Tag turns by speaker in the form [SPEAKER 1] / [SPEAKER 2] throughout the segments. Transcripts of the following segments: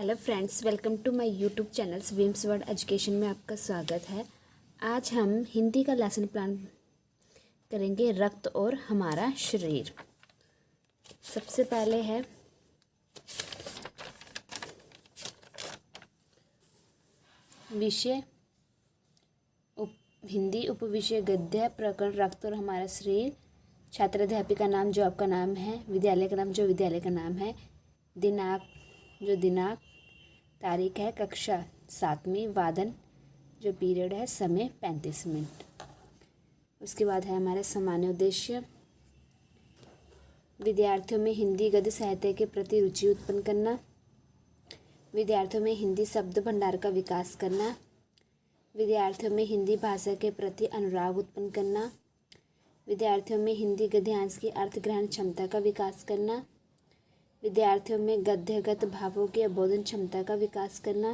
[SPEAKER 1] Hello friends, welcome to my YouTube channel Wims World Education में आपका स्वागत है। आज हम हिंदी का लेसन प्लान करेंगे रक्त और हमारा शरीर। सबसे पहले है विषय हिंदी, उपविषय गद्य, प्रकरण रक्त और हमारा शरीर, छात्र अध्यापिका नाम जो आपका नाम है, विद्यालय का नाम जो विद्यालय का नाम है, दिनांक जो दिनांक, तारीख है, कक्षा 7वीं, वादन जो पीरियड है, समय 35 मिनट। उसके बाद है हमारा सामान्य उद्देश्य, विद्यार्थियों में हिंदी गद्य साहित्य के प्रति रुचि उत्पन्न करना, विद्यार्थियों में हिंदी शब्द भंडार का विकास करना, विद्यार्थियों में हिंदी भाषा के प्रति अनुराग उत्पन्न करना, विद्यार्थियों में हिंदी गद्यांश की अर्थ ग्रहण क्षमता का विकास करना, विद्यार्थियों में गद्यगत भावों की अबोधन क्षमता का विकास करना,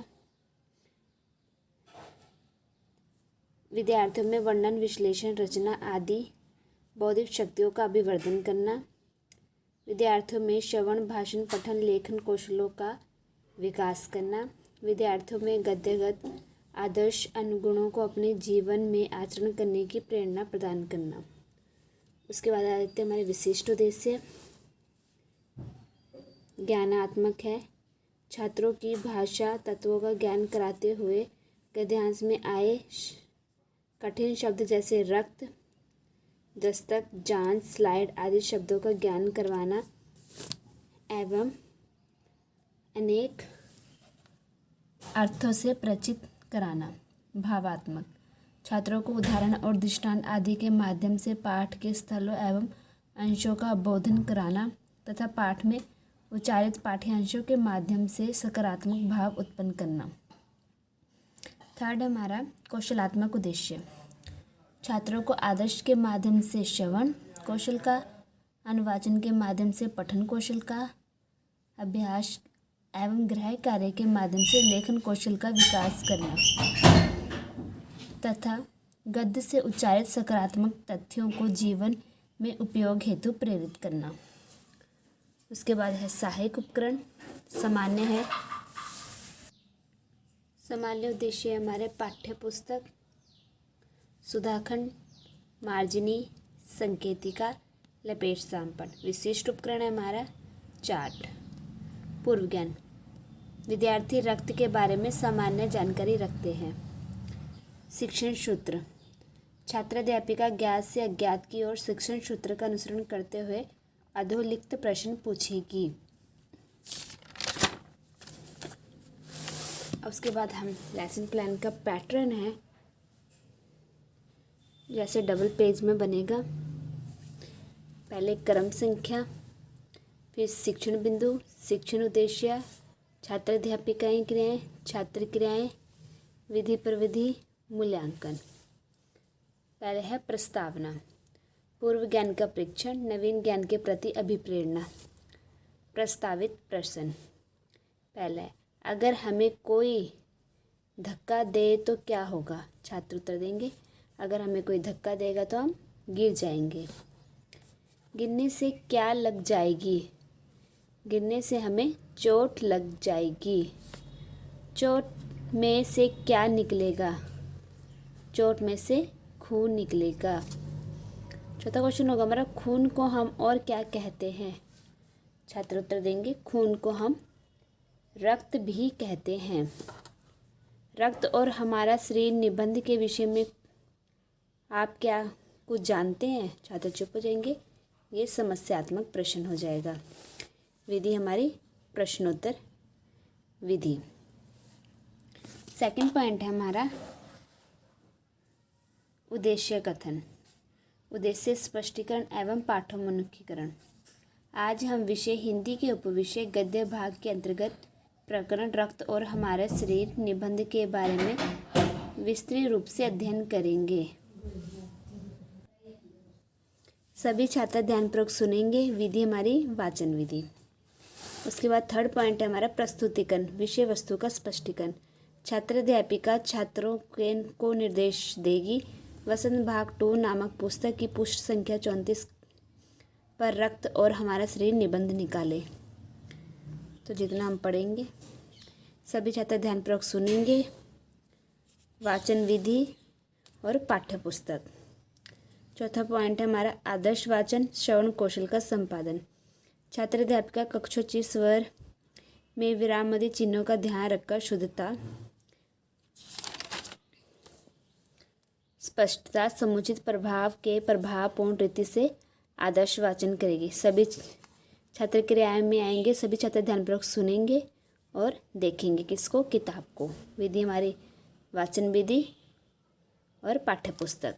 [SPEAKER 1] विद्यार्थियों में वर्णन, विश्लेषण, रचना आदि बौद्धिक शक्तियों का अभिवर्धन करना, विद्यार्थियों में श्रवण, भाषण, पठन, लेखन कौशलों का विकास करना, विद्यार्थियों में गद्यगत आदर्श अनुगुणों को अपने जीवन में आचरण करने की प्रेरणा प्रदान करना। उसके बाद आते हैं हमारे विशिष्ट उद्देश्य। ज्ञानात्मक है, छात्रों की भाषा तत्वों का ज्ञान कराते हुए गद्यांश में आए कठिन शब्द जैसे रक्त, दस्तक, जांच, स्लाइड आदि शब्दों का ज्ञान करवाना एवं अनेक अर्थों से परिचित कराना। भावात्मक, छात्रों को उदाहरण और दृष्टांत आदि के माध्यम से पाठ के स्थलों एवं अंशों का अवबोधन कराना तथा पाठ में उच्चारित पाठ्यांशों के माध्यम से सकारात्मक भाव उत्पन्न करना। थर्ड हमारा कौशलात्मक उद्देश्य, छात्रों को आदर्श के माध्यम से श्रवण कौशल का, अनुवाचन के माध्यम से पठन कौशल का अभ्यास एवं गृह कार्य के माध्यम से लेखन कौशल का विकास करना तथा गद्य से उच्चारित सकारात्मक तथ्यों को जीवन में उपयोग हेतु प्रेरित करना। उसके बाद है सहायक उपकरण। सामान्य है, सामान्य उद्देश्य हमारे पाठ्य पुस्तक, सुधाखंड, मार्जिनी, संकेतिका, लपेट सामपट। विशिष्ट उपकरण है हमारा चार्ट। पूर्व ज्ञान, विद्यार्थी रक्त के बारे में सामान्य जानकारी रखते हैं। शिक्षण सूत्र, छात्र अध्यापिका ज्ञात से अज्ञात की ओर शिक्षण सूत्र का अनुसरण करते हुए अधोलिखित प्रश्न पूछेगी। उसके बाद हम लेसन प्लान का पैटर्न है जैसे डबल पेज में बनेगा। पहले क्रम संख्या, फिर शिक्षण बिंदु, शिक्षण उद्देश्य, छात्र अध्यापिकाएं क्रियाएं, छात्र क्रियाएं, विधि प्रविधि, मूल्यांकन। पहले है प्रस्तावना, पूर्व ज्ञान का परीक्षण, नवीन ज्ञान के प्रति अभिप्रेरणा। प्रस्तावित प्रश्न, पहले अगर हमें कोई धक्का दे तो क्या होगा? छात्र उत्तर देंगे, अगर हमें कोई धक्का देगा तो हम गिर जाएंगे। गिरने से क्या लग जाएगी? गिरने से हमें चोट लग जाएगी। चोट में से क्या निकलेगा? चोट में से खून निकलेगा। चौथा क्वेश्चन होगा हमारा, खून को हम और क्या कहते हैं? छात्र उत्तर देंगे, खून को हम रक्त भी कहते हैं। रक्त और हमारा शरीर निबंध के विषय में आप क्या कुछ जानते हैं? छात्र चुप हो जाएंगे, ये समस्यात्मक प्रश्न हो जाएगा। विधि हमारी प्रश्नोत्तर विधि। सेकंड पॉइंट है हमारा उद्देश्य कथन, उद्देश्य स्पष्टीकरण एवं पाठोन्मुखीकरण। आज हम विषय हिंदी के उपविषय गद्य भाग के अंतर्गत प्रकरण रक्त और हमारा शरीर निबंध के बारे में विस्तृत रूप से अध्ययन करेंगे। सभी छात्र ध्यानपूर्वक सुनेंगे। विधि हमारी वाचन विधि। उसके बाद थर्ड पॉइंट है हमारा प्रस्तुतिकरण, विषय वस्तु का स्पष्टीकरण। छात्र अध्यापिका छात्रों को निर्देश देगी। वसंत भाग 2 नामक पुस्तक की पृष्ठ संख्या 34 पर रक्त और हमारा शरीर निबंध निकाले। तो जितना हम पढ़ेंगे, सभी छात्र ध्यानपूर्वक सुनेंगे। वाचन विधि और पाठ्य पुस्तक। चौथा पॉइंट है हमारा आदर्श वाचन श्रवण कौशल का संपादन। छात्र अध्यापिका कक्षोचित स्वर में विराम आदि चिन्हों का ध्यान रखकर शुद्धता, स्पष्टता, समुचित प्रभाव के प्रभावपूर्ण रीति से आदर्श वाचन करेगी। सभी छात्र क्रियाएं में आएंगे। सभी छात्र ध्यानपूर्वक सुनेंगे और देखेंगे किसको, किताब को। विधि हमारी वाचन विधि और पाठ्य पुस्तक।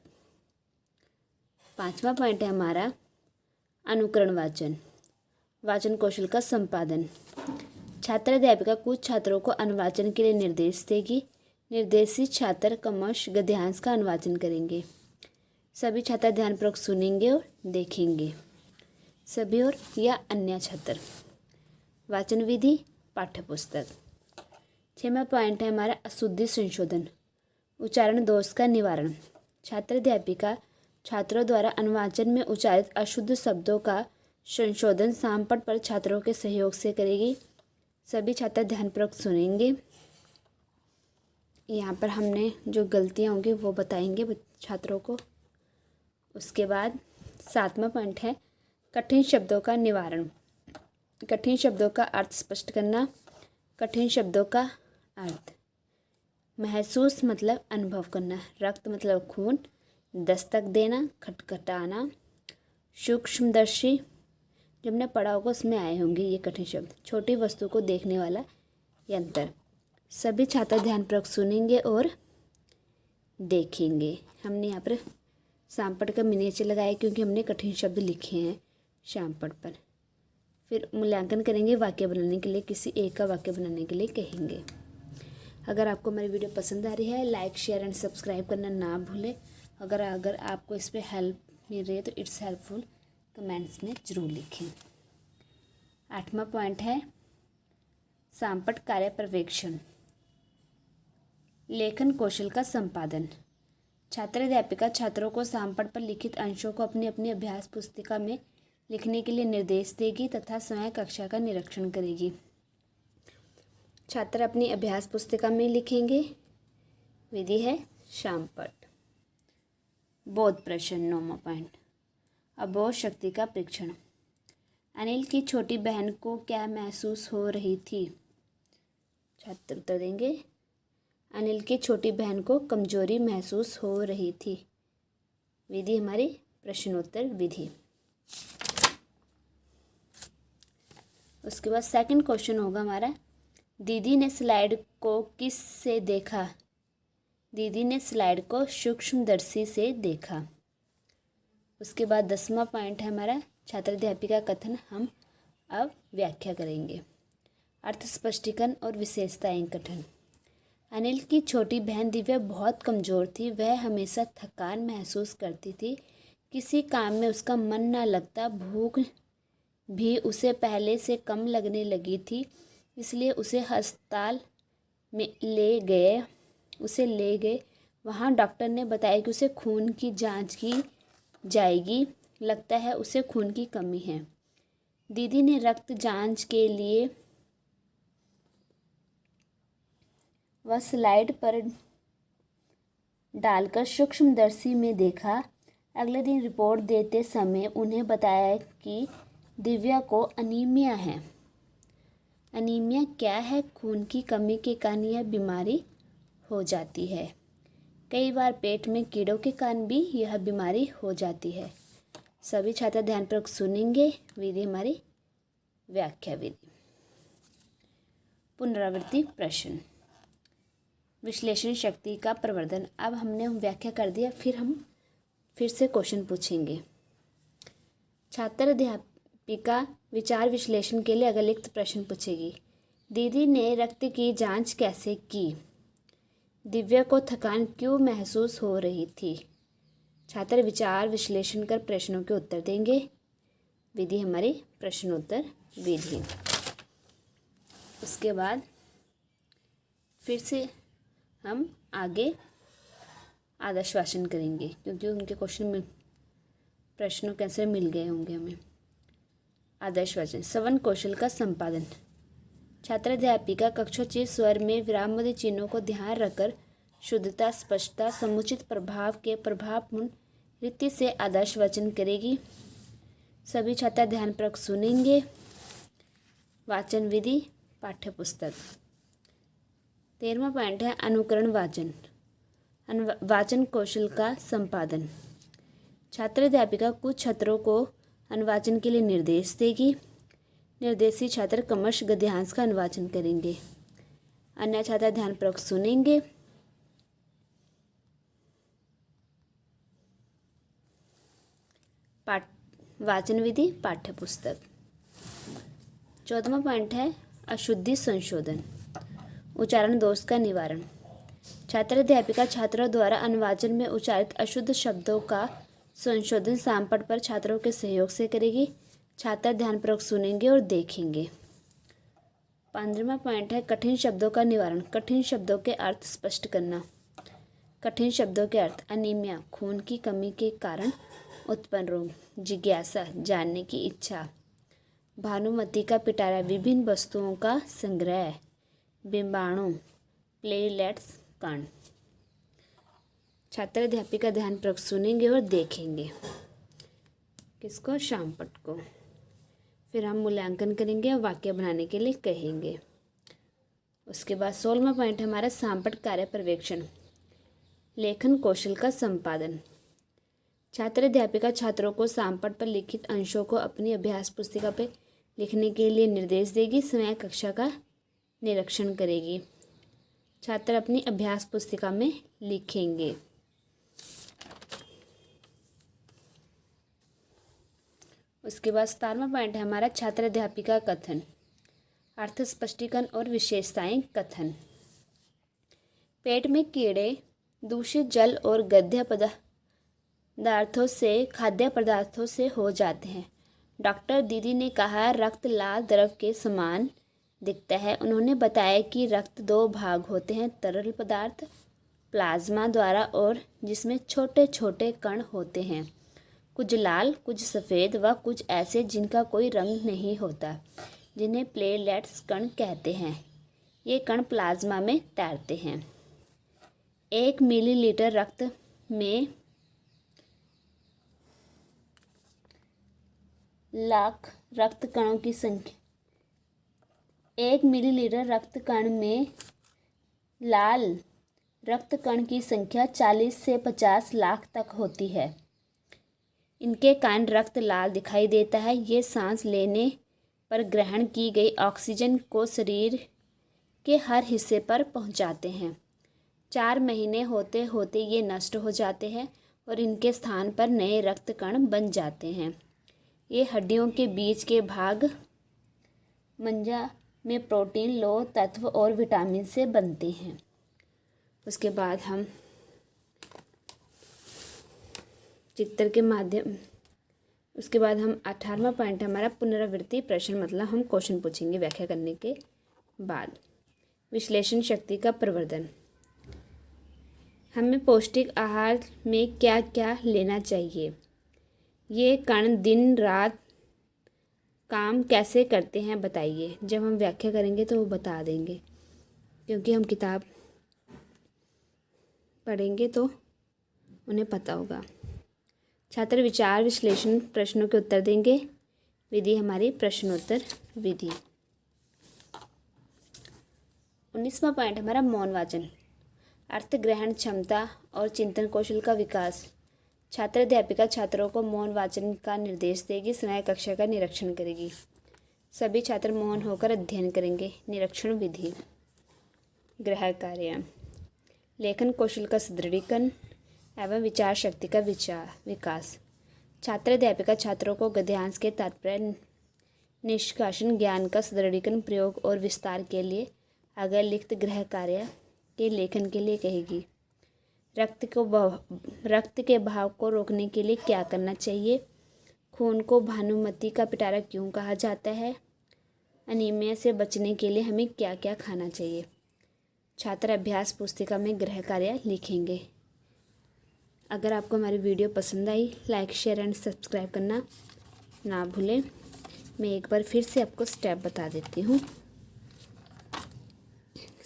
[SPEAKER 1] पांचवा पॉइंट है हमारा अनुकरण वाचन, वाचन कौशल का संपादन। छात्र अध्यापिका कुछ छात्रों को अनुवाचन के लिए निर्देश देगी। निर्देशित छात्र क्रमश गद्यांश का अनुवाचन करेंगे। सभी छात्र ध्यानपूर्वक सुनेंगे और देखेंगे। सभी और या अन्य छात्र। वाचन विधि, पाठ्य पुस्तक। छठवां पॉइंट है हमारा अशुद्धि संशोधन, उच्चारण दोष का निवारण। छात्र अध्यापिका छात्रों द्वारा अनुवाचन में उच्चारित अशुद्ध शब्दों का संशोधन सामपट पर छात्रों के सहयोग से करेगी। सभी छात्र ध्यानपूर्वक सुनेंगे। यहाँ पर हमने जो गलतियाँ होंगी वो बताएंगे छात्रों को। उसके बाद सातवां पॉइंट है कठिन शब्दों का निवारण। कठिन शब्दों का अर्थ स्पष्ट करना। कठिन शब्दों का अर्थ: महसूस मतलब अनुभव करना, रक्त मतलब खून, दस्तक देना, खटखटाना, सूक्ष्मदर्शी, जब हमने पढ़ा होगा उसमें आए होंगे ये कठिन शब्द। छोटी वस्तु को देखने वाला यंत्र। सभी छात्र ध्यानपूर्वक सुनेंगे और देखेंगे। हमने यहाँ पर शामपट का मिनिएचर लगाया क्योंकि हमने कठिन शब्द लिखे हैं शामपट पर। फिर मूल्यांकन करेंगे वाक्य बनाने के लिए, किसी एक का वाक्य बनाने के लिए कहेंगे। अगर आपको हमारी वीडियो पसंद आ रही है, लाइक शेयर एंड सब्सक्राइब करना ना भूलें। अगर आपको इस पर हेल्प मिल रही है तो इट्स हेल्पफुल कमेंट्स में ज़रूर लिखें। आठवां पॉइंट है शामपट कार्य पर्यवेक्षण, लेखन कौशल का संपादन। छात्र अध्यापिका छात्रों को शामपट पर लिखित अंशों को अपनी अपनी अभ्यास पुस्तिका में लिखने के लिए निर्देश देगी तथा स्वयं कक्षा का निरीक्षण करेगी। छात्र अपनी अभ्यास पुस्तिका में लिखेंगे। विधि है शामपट। बोध प्रश्न। 9वां पॉइंट अबोध शक्ति का परीक्षण। अनिल की छोटी बहन को क्या महसूस हो रही थी? छात्र उत्तर देंगे अनिल की छोटी बहन को कमजोरी महसूस हो रही थी। विधि हमारी प्रश्नोत्तर विधि। उसके बाद सेकंड क्वेश्चन होगा हमारा दीदी ने स्लाइड को किस से देखा? दीदी ने स्लाइड को सूक्ष्मदर्शी से देखा। उसके बाद 10वां पॉइंट है हमारा छात्र अध्यापिका कथन। हम अब व्याख्या करेंगे। अर्थ स्पष्टीकरण और विशेषताएं कथन। अनिल की छोटी बहन दिव्या बहुत कमज़ोर थी। वह हमेशा थकान महसूस करती थी। किसी काम में उसका मन न लगता। भूख भी उसे पहले से कम लगने लगी थी, इसलिए उसे अस्पताल में ले गए। वहाँ डॉक्टर ने बताया कि उसे खून की जांच की जाएगी। लगता है उसे खून की कमी है। दीदी ने रक्त जांच के लिए वह स्लाइड पर डालकर सूक्ष्मदर्शी में देखा। अगले दिन रिपोर्ट देते समय उन्हें बताया कि दिव्या को अनीमिया है। अनीमिया क्या है? खून की कमी के कारण यह बीमारी हो जाती है। कई बार पेट में कीड़ों के कारण भी यह बीमारी हो जाती है। सभी छात्र ध्यानपूर्वक सुनेंगे। विधि हमारी व्याख्या विधि। पुनरावृत्ति प्रश्न। विश्लेषण शक्ति का प्रवर्धन। अब हमने व्याख्या कर दिया, फिर से क्वेश्चन पूछेंगे। छात्र अध्यापिका विचार विश्लेषण के लिए अगलिखित प्रश्न पूछेगी। दीदी ने रक्त की जांच कैसे की? दिव्या को थकान क्यों महसूस हो रही थी? छात्र विचार विश्लेषण कर प्रश्नों के उत्तर देंगे। विधि हमारी प्रश्नोत्तर विधि। उसके बाद फिर से हम आगे आदर्श वाचन करेंगे क्योंकि उनके प्रश्नों के आंसर मिल गए होंगे हमें। आदर्श वाचन। श्रवण कौशल का संपादन। छात्र अध्यापिका कक्षोचित स्वर में विरामोदय चिन्हों को ध्यान रखकर शुद्धता, स्पष्टता, समुचित प्रभाव के प्रभावपूर्ण रीति से आदर्श वचन करेगी। सभी छात्र ध्यानपूर्वक सुनेंगे। वाचन विधि पाठ्य पुस्तक। 13वां पॉइंट है अनुकरण वाचन। वाचन कौशल का संपादन। छात्र अध्यापिका कुछ छात्रों को अनुवाचन के लिए निर्देश देगी। निर्देशित छात्र क्रमशः गद्यांश का अनुवाचन करेंगे। अन्य छात्र ध्यानपूर्वक सुनेंगे। वाचन विधि पाठ्य पुस्तक। 14वां पॉइंट है अशुद्धि संशोधन, उच्चारण दोष का निवारण। छात्र अध्यापिका छात्रों द्वारा अनुवाचन में उच्चारित अशुद्ध शब्दों का संशोधन सामपट पर छात्रों के सहयोग से करेगी। छात्र ध्यानपूर्वक सुनेंगे और देखेंगे। 15वां पॉइंट है कठिन शब्दों का निवारण, कठिन शब्दों के अर्थ स्पष्ट करना। कठिन शब्दों के अर्थ: अनीमिया, खून की कमी के कारण उत्पन्न रोग। जिज्ञासा, जानने की इच्छा। भानुमति का पिटारा, विभिन्न वस्तुओं का संग्रह। बिंबाणु, प्लेटलेट्स, कण। छात्र अध्यापिका ध्यानपूर्वक सुनेंगे और देखेंगे। किसको? शामपट को। फिर हम मूल्यांकन करेंगे और वाक्य बनाने के लिए कहेंगे। उसके बाद 16वां पॉइंट हमारा सामपट कार्य पर्यवेक्षण, लेखन कौशल का संपादन। छात्र अध्यापिका छात्रों को सामपट पर लिखित अंशों को अपनी अभ्यास पुस्तिका पर लिखने के लिए निर्देश देगी। स्वयं कक्षा का निरीक्षण करेगी। छात्र अपनी अभ्यास पुस्तिका में लिखेंगे। उसके बाद 17वां पॉइंट है हमारा छात्र अध्यापिका कथन, अर्थ स्पष्टीकरण और विशेषताएं कथन। पेट में कीड़े दूषित जल और खाद्य पदार्थों से हो जाते हैं। डॉक्टर दीदी ने कहा रक्त लाल द्रव के समान दिखता है। उन्होंने बताया कि रक्त 2 भाग होते हैं, तरल पदार्थ प्लाज्मा द्वारा और जिसमें छोटे छोटे कण होते हैं, कुछ लाल, कुछ सफ़ेद व कुछ ऐसे जिनका कोई रंग नहीं होता, जिन्हें प्लेटलेट्स कण कहते हैं। ये कण प्लाज्मा में तैरते हैं। 1 मिलीलीटर रक्त में लाख रक्त कणों की संख्या 1 मिलीलीटर रक्त कण में लाल रक्त कण की संख्या 40 से 50 लाख तक होती है। इनके कारण रक्त लाल दिखाई देता है। ये सांस लेने पर ग्रहण की गई ऑक्सीजन को शरीर के हर हिस्से पर पहुंचाते हैं। 4 महीने होते होते ये नष्ट हो जाते हैं और इनके स्थान पर नए रक्त कण बन जाते हैं। ये हड्डियों के बीच के भाग मज्जा में प्रोटीन, लौह तत्व और विटामिन से बनते हैं। उसके बाद हम चित्र के माध्यम उसके बाद हम 18वां पॉइंट हमारा पुनरावृत्ति प्रश्न, मतलब हम क्वेश्चन पूछेंगे व्याख्या करने के बाद। विश्लेषण शक्ति का प्रवर्धन। हमें पौष्टिक आहार में क्या क्या लेना चाहिए? ये कण दिन रात काम कैसे करते हैं बताइए। जब हम व्याख्या करेंगे तो वो बता देंगे, क्योंकि हम किताब पढ़ेंगे तो उन्हें पता होगा। छात्र विचार विश्लेषण प्रश्नों के उत्तर देंगे। विधि हमारी प्रश्नोत्तर विधि। 19वां पॉइंट हमारा मौन वाचन, अर्थ ग्रहण क्षमता और चिंतन कौशल का विकास। छात्र अध्यापिका छात्रों को मौन वाचन का निर्देश देगी। स्वयं कक्षा का निरीक्षण करेगी। सभी छात्र मौन होकर अध्ययन करेंगे। निरीक्षण विधि। गृह कार्य, लेखन कौशल का सुदृढ़ीकरण एवं विचार शक्ति का विकास। छात्र अध्यापिका छात्रों को गद्यांश के तात्पर्य, निष्कासन ज्ञान का सुदृढ़ीकरण, प्रयोग और विस्तार के लिए अगर लिखित गृह कार्य के लेखन के लिए कहेगी। रक्त के बहाव को रोकने के लिए क्या करना चाहिए? खून को भानुमति का पिटारा क्यों कहा जाता है? अनीमिया से बचने के लिए हमें क्या क्या खाना चाहिए? छात्र अभ्यास पुस्तिका में गृह कार्य लिखेंगे। अगर आपको हमारी वीडियो पसंद आई, लाइक, शेयर एंड सब्सक्राइब करना ना भूलें। मैं एक बार फिर से आपको स्टेप बता देती हूँ।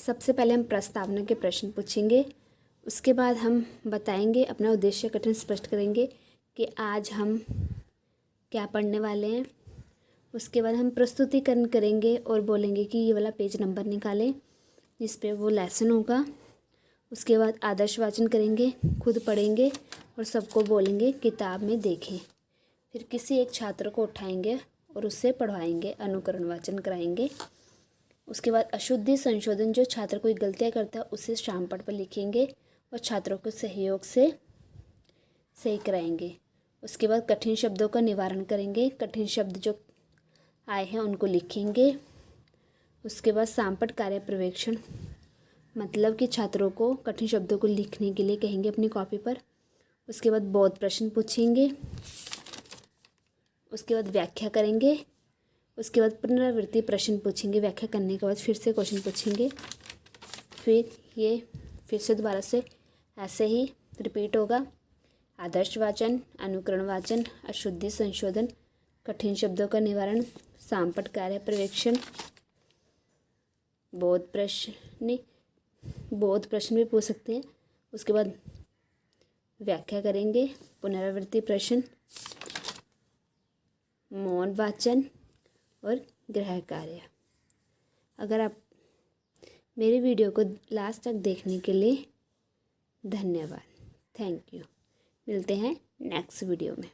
[SPEAKER 1] सबसे पहले हम प्रस्तावना के प्रश्न पूछेंगे, उसके बाद हम बताएंगे, अपना उद्देश्य कथन स्पष्ट करेंगे कि आज हम क्या पढ़ने वाले हैं। उसके बाद हम प्रस्तुतिकरण करेंगे और बोलेंगे कि ये वाला पेज नंबर निकालें जिस पे वो लेसन होगा। उसके बाद आदर्श वाचन करेंगे, खुद पढ़ेंगे और सबको बोलेंगे किताब में देखें। फिर किसी एक छात्र को उठाएंगे और उससे पढ़वाएंगे, अनुकरण वाचन कराएंगे। उसके बाद अशुद्धि संशोधन, जो छात्र कोई गलतियाँ करता है उसे शामपट पर लिखेंगे और छात्रों को सहयोग से सही कराएंगे। उसके बाद कठिन शब्दों का निवारण करेंगे, कठिन शब्द जो आए हैं उनको लिखेंगे। उसके बाद शामपट कार्य पर्यवेक्षण, मतलब कि छात्रों को कठिन शब्दों को लिखने के लिए कहेंगे अपनी कॉपी पर। उसके बाद बोध प्रश्न पूछेंगे। उसके बाद व्याख्या करेंगे। उसके बाद पुनरावृत्ति प्रश्न पूछेंगे, व्याख्या करने के बाद फिर से क्वेश्चन पूछेंगे। फिर से दोबारा से ऐसे ही रिपीट होगा। आदर्श वाचन, अनुकरण वाचन, अशुद्धि संशोधन, कठिन शब्दों का निवारण, शामपट कार्य पर्यवेक्षण, बोध प्रश्न भी पूछ सकते हैं। उसके बाद व्याख्या करेंगे, पुनरावृत्ति प्रश्न, मौन वाचन और गृह कार्य। अगर आप मेरे वीडियो को लास्ट तक देखने के लिए धन्यवाद। Thank you. मिलते हैं नेक्स्ट वीडियो में।